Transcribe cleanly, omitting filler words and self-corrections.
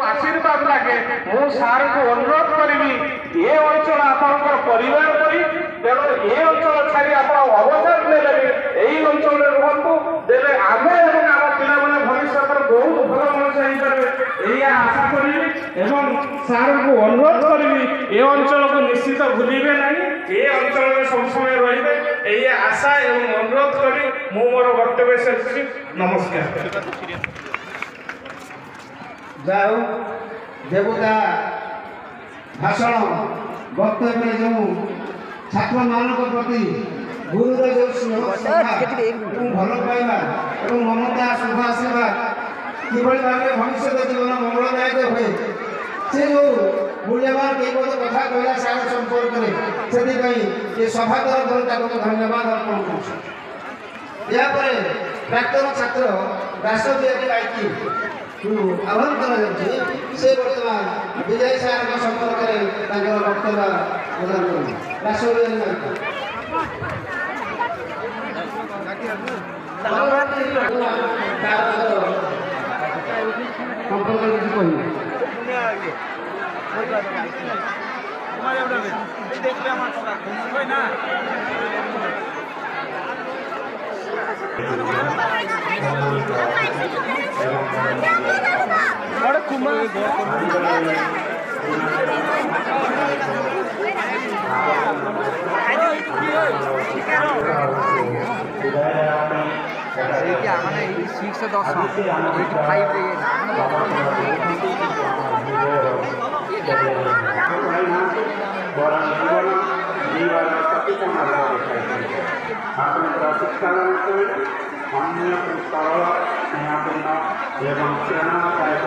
आशीर्वाद लगे मु सार को अनुरोध करी ये अंचल आपंकर परिवार करी तेणु ये अंचल छाड़ी आप अवसर देले यही अंचल रुहतु देले आम एवं आम पिला मैंने भविष्य बहुत भल मनुष्य हो आशा करी एवं सार को अनुरोध करी ये अंचल को निश्चित भूलिबे नहीं ये अंचल में सब समय रहिबे यही आशा एवं अनुरोध करी मु मोर वक्तव्य शेष नमस्कार। जाओ देवता भाषण वक्तव्य जो छात्र मान प्रति गुरुर जो स्नेह भल पाइबा और ममता शुभ आशीर्वाद किभली भाव भविष्य जीवन मंगलदायक हुए से जो मूल्यवान कईपद कथा कहला सार संपर्क में से ये सभातर धन्यवाद अर्पण कर प्राक्तन छात्र राष्ट्रविद्यालय आईटी आह्वान करा से बर्तमान विजय सार संपर्क में वक्तव्य प्रदान कर एवं प्रेरणादायक